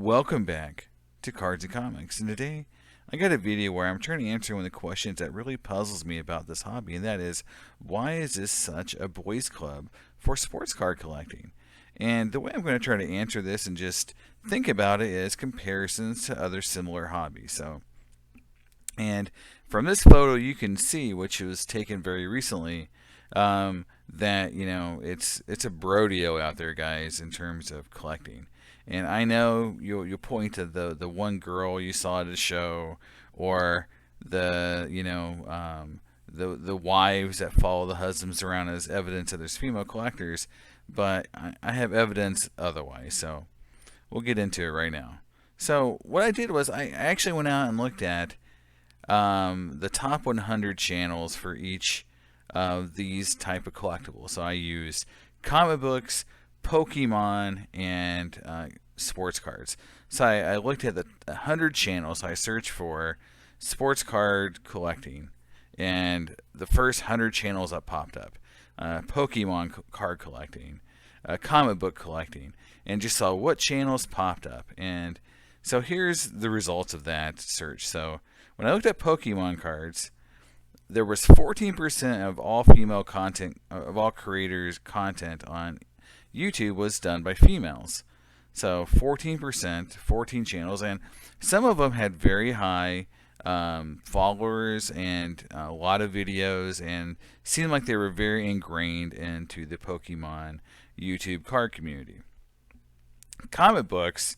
Welcome back to Cards and Comics, and today I got a video where I'm trying to answer one of the questions that really puzzles me about this hobby, and that is, why is this such a boys' club for sports card collecting? And the way I'm going to try to answer this and just think about it is comparisons to other similar hobbies. And from this photo, you can see, which was taken very recently, that it's a brodeo out there, guys, in terms of collecting. And I know you'll point to the one girl you saw at a show, or the wives that follow the husbands around as evidence that there's female collectors, but I have evidence otherwise. So we'll get into it right now. So what I did was I actually went out and looked at the top 100 channels for each of these type of collectibles. So I used comic books, Pokemon, and sports cards. So I looked at the 100 channels. I searched for sports card collecting, and the first 100 channels that popped up, Pokemon card collecting, comic book collecting, and just saw what channels popped up. And so here's the results of that search. So when I looked at Pokemon cards, there was 14% of all female content, of all creators' content on YouTube was done by females. So 14%, 14 channels, and some of them had very high followers and a lot of videos, and seemed like they were very ingrained into the Pokemon YouTube card community. Comic books,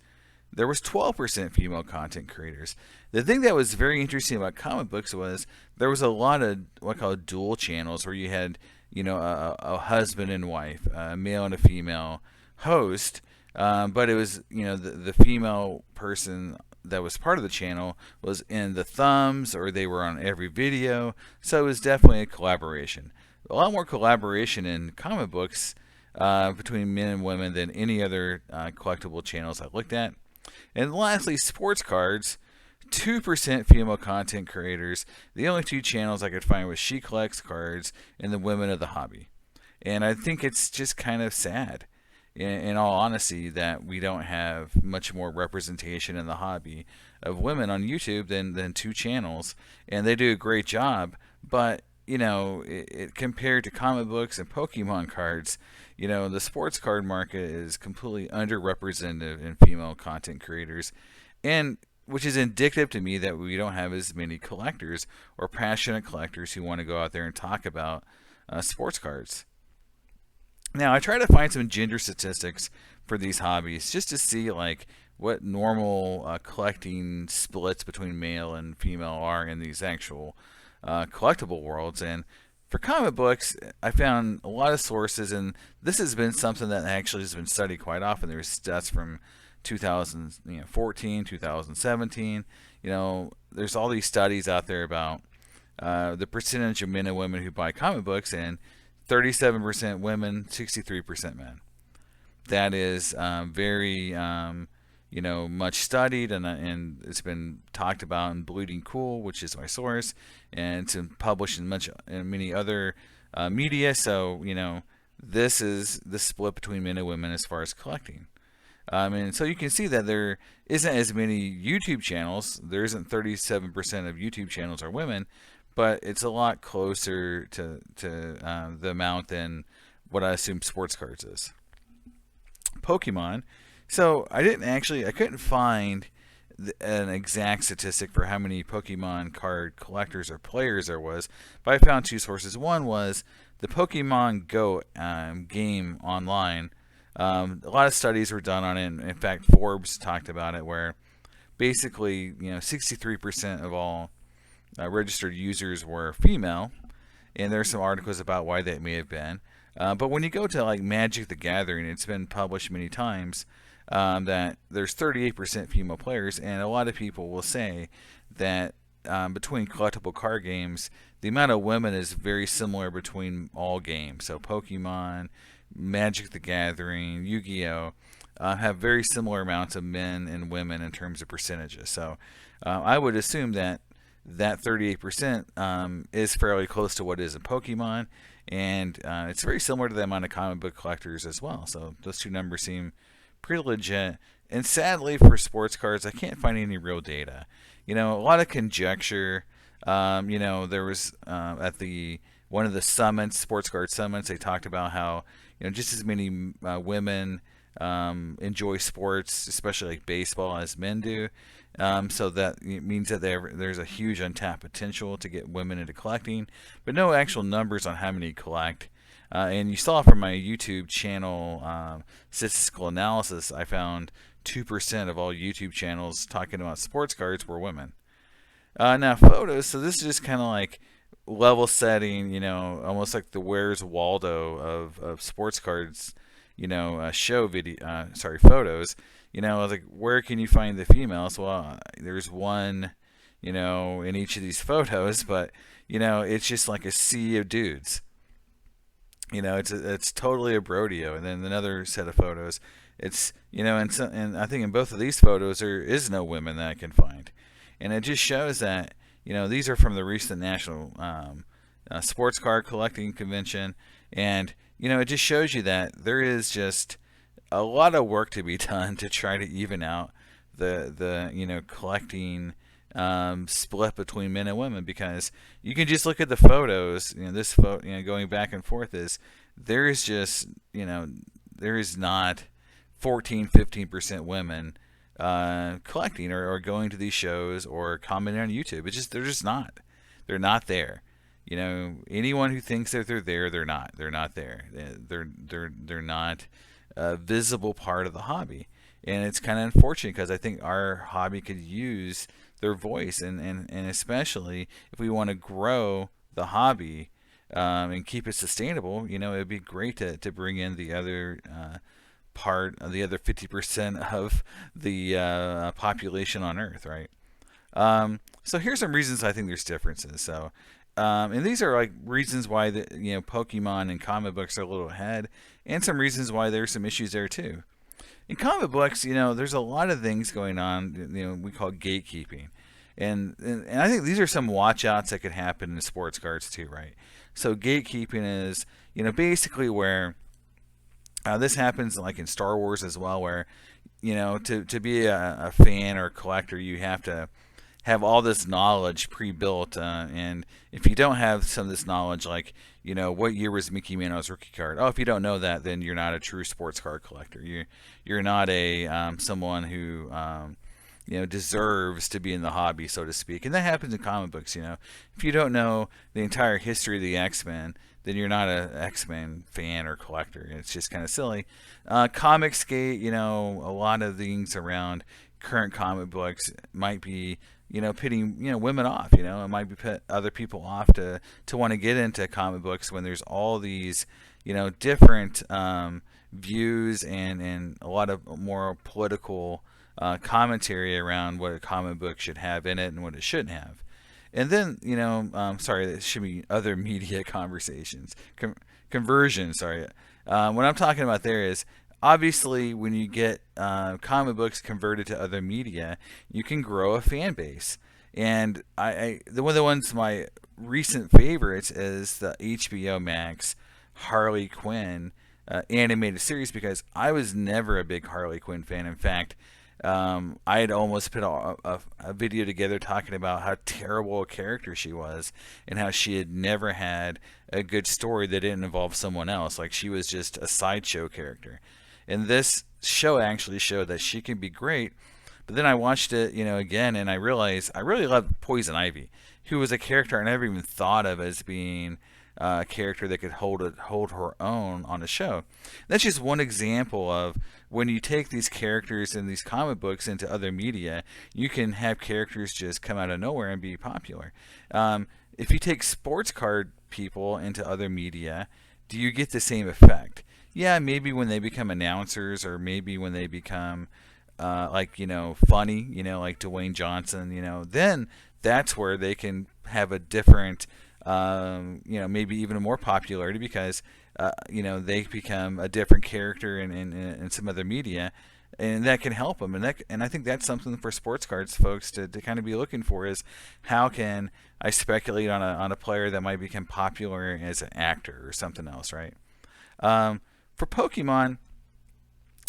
there was 12% female content creators. The thing that was very interesting about comic books was there was a lot of what I call dual channels, where you had a husband and wife, a male and a female host, but it was the female person that was part of the channel was in the thumbs, or they were on every video. So it was definitely a collaboration. A lot more collaboration in comic books between men and women than any other collectible channels I looked at. And lastly, sports cards, 2% female content creators. The only two channels I could find was She Collects Cards and the Women of the Hobby. And I think it's just kind of sad, in all honesty, that we don't have much more representation in the hobby of women on YouTube than two channels. And they do a great job, but compared to comic books and Pokemon cards, the sports card market is completely underrepresented in female content creators, and which is indicative to me that we don't have as many collectors or passionate collectors who want to go out there and talk about sports cards. Now, I try to find some gender statistics for these hobbies just to see like what normal collecting splits between male and female are in these actual collectible worlds. And for comic books, I found a lot of sources, and this has been something that actually has been studied quite often. There's stats from 2014, 2017. There's all these studies out there about the percentage of men and women who buy comic books, and 37% women, 63% men. That is very much studied, and it's been talked about in Bleeding Cool, which is my source, and it's been published in many other media. So this is the split between men and women as far as collecting. And so you can see that there isn't as many YouTube channels. There isn't 37% of YouTube channels are women, but it's a lot closer to the amount than what I assume sports cards is. Pokemon. So I couldn't find an exact statistic for how many Pokemon card collectors or players there was, but I found two sources. One was the Pokemon Go game online. A lot of studies were done on it. In fact, Forbes talked about it, where basically 63% of all registered users were female, and there's some articles about why that may have been. But when you go to like Magic the Gathering, it's been published many times that there's 38% female players, and a lot of people will say that between collectible card games, the amount of women is very similar between all games. So Pokemon, Magic the Gathering, Yu-Gi-Oh! Have very similar amounts of men and women in terms of percentages. So I would assume that 38% is fairly close to what is in Pokemon, and it's very similar to the amount of comic book collectors as well. So those two numbers seem pretty legit. And sadly for sports cards, I can't find any real data. A lot of conjecture. There was at the one of the summits, sports card summits, they talked about how just as many women enjoy sports, especially like baseball, as men do. So that it means that there's a huge untapped potential to get women into collecting, but no actual numbers on how many collect. And you saw from my YouTube channel statistical analysis, I found 2% of all YouTube channels talking about sports cards were women. Now photos, so this is just kind of like level setting, almost like the Where's Waldo of sports cards, show video, sorry, photos. Like where can you find the females? Well, there's one, in each of these photos, but it's just like a sea of dudes. It's totally a rodeo. And then another set of photos, it's and I think in both of these photos there is no women that I can find, and it just shows that these are from the recent National Sports Card Collecting Convention, and it just shows you that there is just a lot of work to be done to try to even out the collecting split between men and women, because you can just look at the photos. This photo, going back and forth, is there is just there is not 14-15% women collecting or going to these shows or commenting on YouTube. It's just they're not there. Anyone who thinks that they're there, they're not there. They're not a visible part of the hobby, and it's kind of unfortunate because I think our hobby could use their voice, and especially if we want to grow the hobby and keep it sustainable, it would be great to bring in the other the other 50% of the population on Earth, right? So here's some reasons I think there's differences. So, and these are like reasons why the Pokemon and comic books are a little ahead, and some reasons why there's some issues there too. In comic books, there's a lot of things going on. We call gatekeeping, and I think these are some watch-outs that could happen in sports cards too, right? So gatekeeping is basically where this happens like in Star Wars as well, where to be a fan or a collector, you have to have all this knowledge pre-built, and if you don't have some of this knowledge, like what year was Mickey Mantle's rookie card? Oh, if you don't know that, then you're not a true sports card collector. You're not a someone who deserves to be in the hobby, so to speak. And that happens in comic books. If you don't know the entire history of the X-Men, then you're not an X-Men fan or collector. It's just kind of silly. Comicsgate, a lot of things around current comic books might be pitting women off. It might be put other people off to want to get into comic books when there's all these different views and a lot of more political commentary around what a comic book should have in it and what it shouldn't have. And then sorry, there should be other media conversations, conversion. Sorry, what I'm talking about there is, obviously, when you get comic books converted to other media, you can grow a fan base. And one of the ones, my recent favorites is the HBO Max Harley Quinn animated series, because I was never a big Harley Quinn fan. In fact, I had almost put a video together talking about how terrible a character she was and how she had never had a good story that didn't involve someone else. Like, she was just a sideshow character. And this show actually showed that she can be great. But then I watched it, again, and I realized I really loved Poison Ivy, who was a character I never even thought of as being a character that could hold her own on a show. That's just one example of when you take these characters in these comic books into other media, you can have characters just come out of nowhere and be popular. If you take sports card people into other media, do you get the same effect? Yeah, maybe when they become announcers, or maybe when they become funny, like Dwayne Johnson, then that's where they can have a different, maybe even more popularity, because they become a different character in some other media, and that can help them. And I think that's something for sports cards folks to kind of be looking for, is how can I speculate on a player that might become popular as an actor or something else, right? For Pokemon,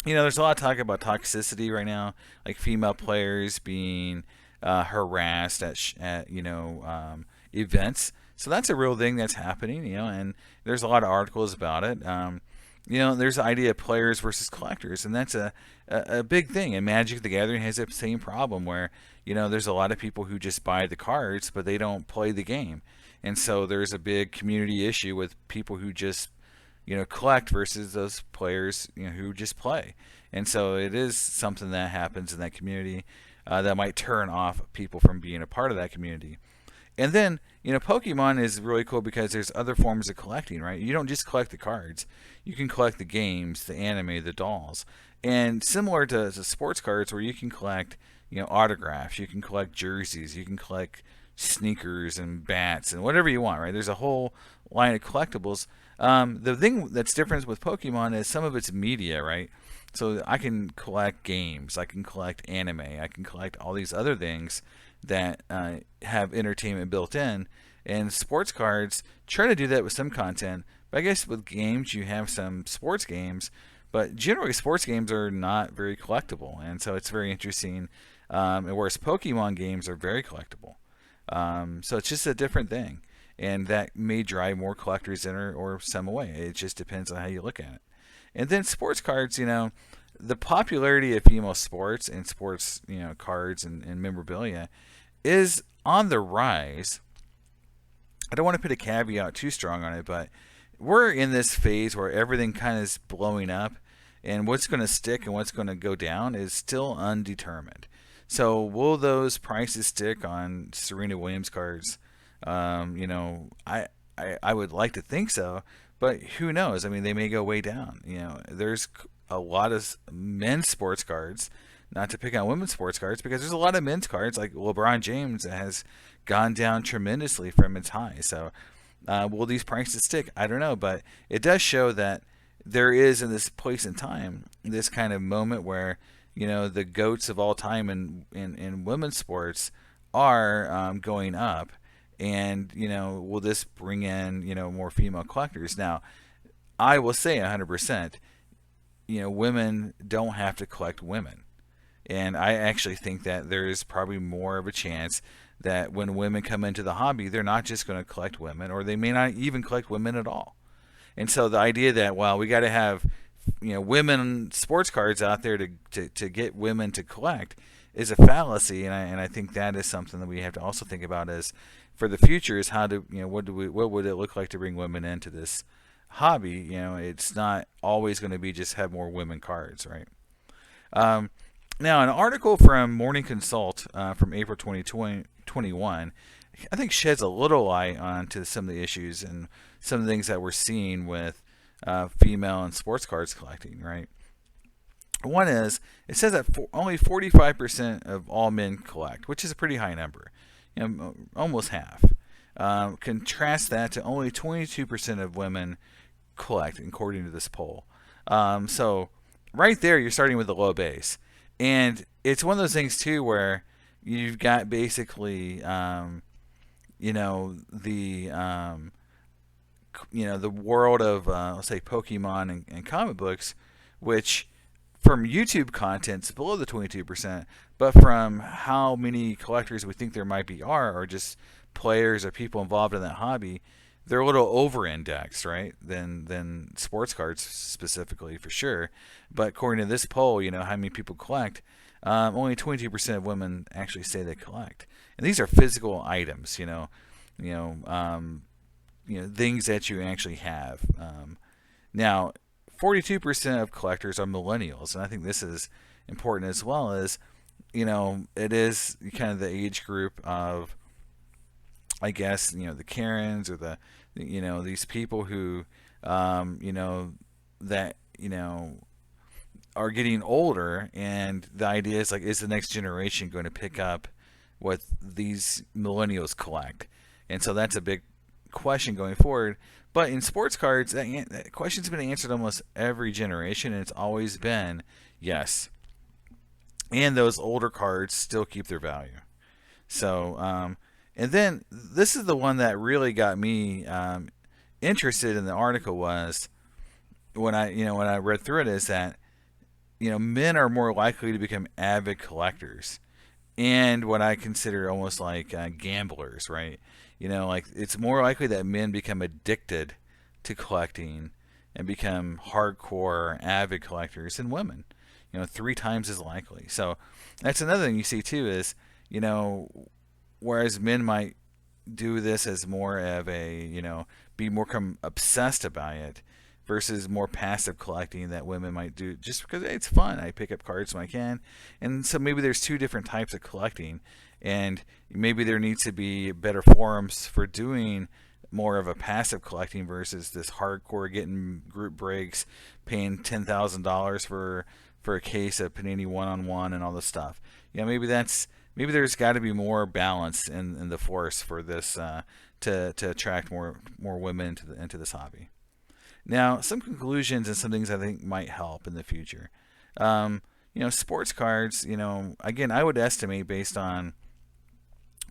there's a lot of talk about toxicity right now, like female players being harassed at events. So that's a real thing that's happening, and there's a lot of articles about it. There's the idea of players versus collectors, and that's a big thing. And Magic the Gathering has that same problem where, there's a lot of people who just buy the cards, but they don't play the game. And so there's a big community issue with people who just collect versus those players who just play. And so it is something that happens in that community that might turn off people from being a part of that community. And then, Pokemon is really cool because there's other forms of collecting, right? You don't just collect the cards. You can collect the games, the anime, the dolls. And similar to sports cards where you can collect, autographs, you can collect jerseys, you can collect sneakers and bats and whatever you want, right? There's a whole line of collectibles. The thing that's different with Pokemon is some of its media, right? So I can collect games, I can collect anime, I can collect all these other things that have entertainment built in. And sports cards try to do that with some content, but I guess with games you have some sports games, but generally sports games are not very collectible, and so it's very interesting. And whereas Pokemon games are very collectible, so it's just a different thing, and that may drive more collectors in or some away. It just depends on how you look at it. And then sports cards, the popularity of female sports and sports, cards and memorabilia is on the rise. I don't want to put a caveat too strong on it, but we're in this phase where everything kind of is blowing up, and what's going to stick and what's going to go down is still undetermined. So, will those prices stick on Serena Williams cards? I would like to think so, but who knows? I mean, they may go way down. There's a lot of men's sports cards, not to pick on women's sports cards, because there's a lot of men's cards like LeBron James that has gone down tremendously from its high. So, will these prices stick? I don't know, but it does show that there is in this place and time this kind of moment where the goats of all time in women's sports are going up, and will this bring in more female collectors? Now, I will say 100%, women don't have to collect women. And I actually think that there is probably more of a chance that when women come into the hobby, they're not just going to collect women, or they may not even collect women at all. And so the idea that, well, we got to have women sports cards out there to get women to collect is a fallacy, and I think that is something that we have to also think about as for the future is how to what would it look like to bring women into this hobby? It's not always going to be just have more women cards, right? Now, an article from Morning Consult from April 2021, I think sheds a little light onto some of the issues and some of the things that we're seeing with female and sports cards collecting, right? One is, it says that only 45% of all men collect, which is a pretty high number, almost half. Contrast that to only 22% of women collect, according to this poll. So right there, you're starting with a low base. And it's one of those things, too, where you've got basically, the world of, let's say, Pokemon and comic books, which from YouTube content is below the 22%, but from how many collectors we think there might be or just players or people involved in that hobby, they're a little over-indexed, right, than sports cards specifically, for sure. But according to this poll, how many people collect, only 22% of women actually say they collect. And these are physical items, things that you actually have. Now, 42% of collectors are millennials, and I think this is important as well as, it is kind of the age group of, I guess, the Karens or these people who, that, are getting older, and the idea is like, is the next generation going to pick up what these millennials collect? And so that's a big question going forward. But in sports cards, that question's been answered almost every generation, and it's always been yes. And those older cards still keep their value. So, and then this is the one that really got me interested in the article was when I read through it is that men are more likely to become avid collectors and what I consider almost like gamblers, right? Like it's more likely that men become addicted to collecting and become hardcore avid collectors than women. 3 times as likely. So that's another thing you see too is, you know, whereas men might do this as more of a, be more obsessed about it versus more passive collecting that women might do just because hey, it's fun. I pick up cards when I can. And so maybe there's two different types of collecting. And maybe there needs to be better forums for doing more of a passive collecting versus this hardcore getting group breaks, paying $10,000 for a case of Panini one-on-one and all this stuff. Maybe there's got to be more balance in the force for this to attract more women into this hobby. Now, some conclusions and some things I think might help in the future. Sports cards. Again, I would estimate based on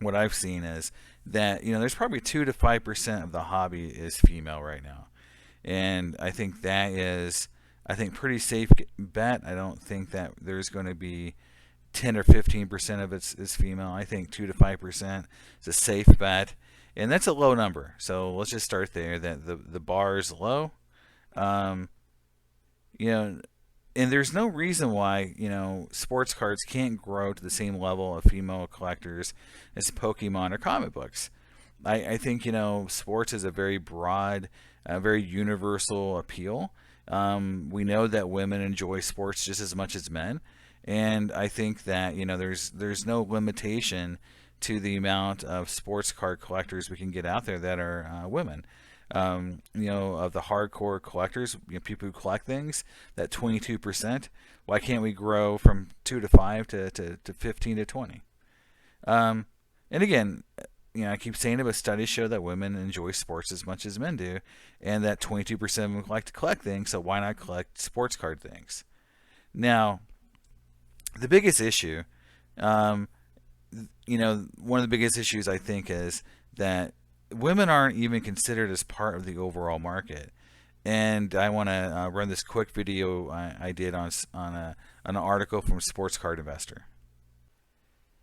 what I've seen is that there's probably 2 to 5% of the hobby is female right now, and I think that is pretty safe bet. I don't think that there's going to be 10 or 15% of it is female. I think 2 to 5% is a safe bet, and that's a low number. So let's just start there. That the bar is low. Um, you know, and there's no reason why sports cards can't grow to the same level of female collectors as Pokemon or comic books. I think sports is a very broad, very universal appeal. We know that women enjoy sports just as much as men, and I think that there's no limitation to the amount of sports card collectors we can get out there that are women. Of the hardcore collectors, people who collect things, that 22%. Why can't we grow from 2 to 5 to 15 to 20? And again, I keep saying it, but studies show that women enjoy sports as much as men do, and that 22% of them like to collect things. So why not collect sports card things? Now, the biggest issue, one of the biggest issues I think is that women aren't even considered as part of the overall market. And I want to run this quick video I did on an article from Sports Card Investor.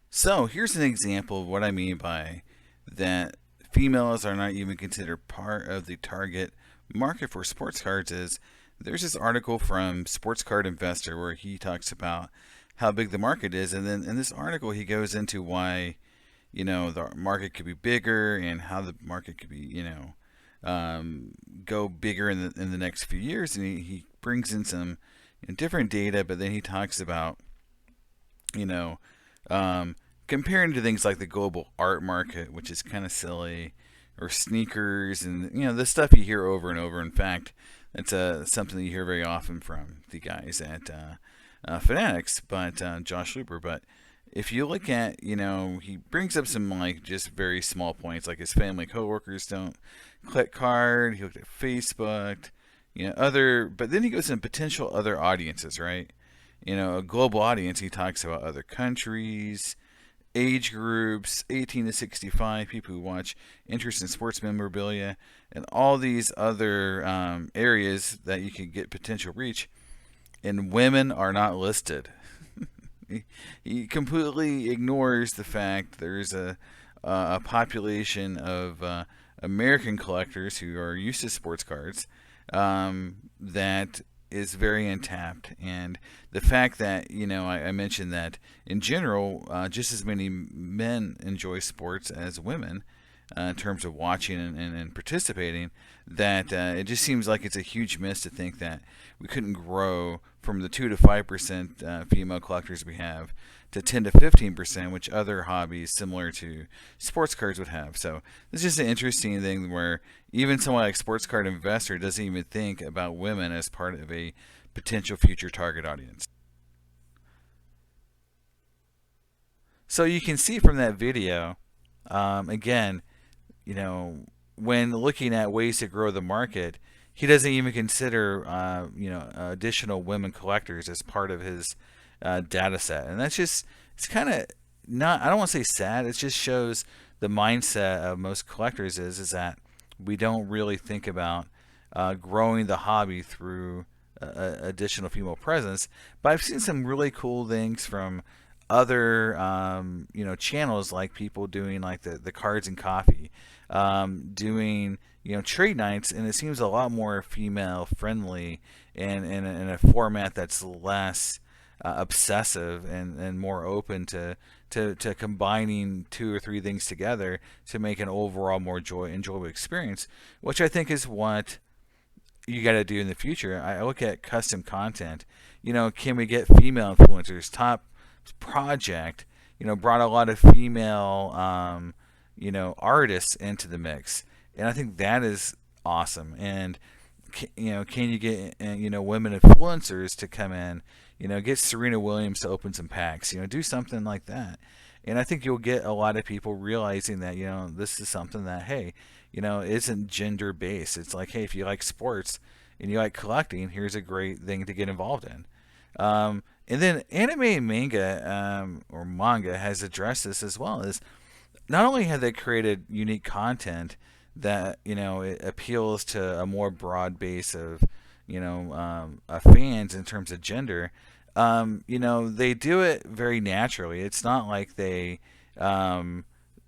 So here's an example of what I mean by that females are not even considered part of the target market for sports cards. Is there's this article from Sports Card Investor where he talks about how big the market is, and then in this article he goes into why the market could be bigger and how the market could be go bigger in the next few years, and he brings in some different data, but then he talks about comparing to things like the global art market, which is kind of silly, or sneakers, and the stuff you hear over and over. In fact, that's something that you hear very often from the guys at Fanatics, but Josh Luper. But if you look at, he brings up some just very small points, like his family coworkers don't click card. He looked at Facebook, but then he goes in potential other audiences, right? A global audience. He talks about other countries, age groups, 18 to 65, people who watch interest in sports memorabilia, and all these other areas that you can get potential reach. And women are not listed. He completely ignores the fact there's a population of American collectors who are used to sports cards that is very untapped, and the fact that I mentioned that in general, just as many men enjoy sports as women in terms of watching and participating. That it just seems like it's a huge miss to think that we couldn't grow from the 2 to 5% female collectors we have to 10 to 15%, which other hobbies similar to sports cards would have. So it's just an interesting thing where even someone like Sports Card Investor doesn't even think about women as part of a potential future target audience. So you can see from that video, again, when looking at ways to grow the market, he doesn't even consider, additional women collectors as part of his data set. And it's kind of not, I don't want to say sad, it just shows the mindset of most collectors is that we don't really think about growing the hobby through additional female presence. But I've seen some really cool things from other channels, like people doing like the cards and coffee, doing trade nights, and it seems a lot more female friendly and in a format that's less obsessive and more open to combining two or three things together to make an overall more enjoyable experience, which I think is what you got to do in the future. I look at custom content. Can we get female influencers? Top project, brought a lot of female, artists into the mix, and I think that is awesome. And can you get women influencers to come in? Get Serena Williams to open some packs. Do something like that. And I think you'll get a lot of people realizing that this is something that, hey, isn't gender based. It's like, hey, if you like sports and you like collecting, here's a great thing to get involved in. And then anime and manga, or manga, has addressed this as well. Is not only have they created unique content that it appeals to a more broad base of fans in terms of gender. They do it very naturally. It's not like they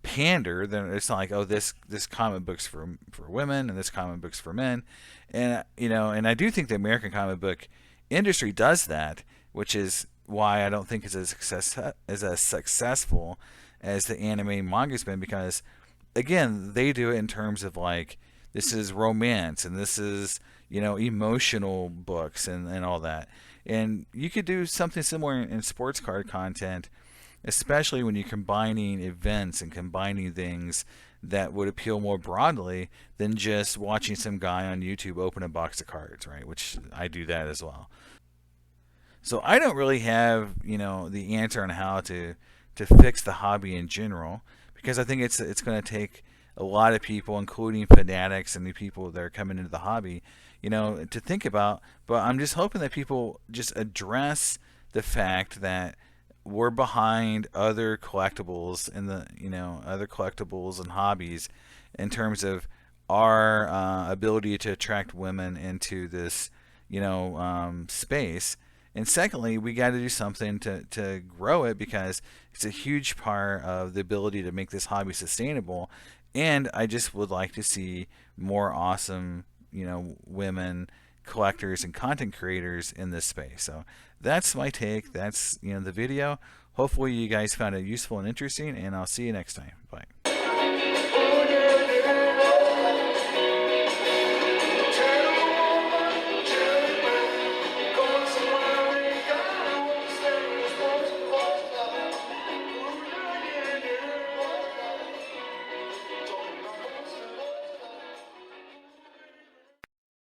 pander. Then it's not like, oh, this comic book's for women and this comic book's for men. And and I do think the American comic book industry does that, which is why I don't think it's as successful as the anime manga's been, because again, they do it in terms of like, this is romance and this is emotional books and all that. And you could do something similar in sports card content, especially when you're combining events and combining things that would appeal more broadly than just watching some guy on YouTube open a box of cards, right? Which I do that as well. So I don't really have the answer on how to fix the hobby in general, because I think it's going to take a lot of people, including fanatics and the people that are coming into the hobby, to think about. But I'm just hoping that people just address the fact that we're behind other collectibles and other collectibles and hobbies in terms of our ability to attract women into this space. And secondly, we got to do something to grow it, because it's a huge part of the ability to make this hobby sustainable. And I just would like to see more awesome, women collectors and content creators in this space. So that's my take. That's the video. Hopefully you guys found it useful and interesting, and I'll see you next time. Bye.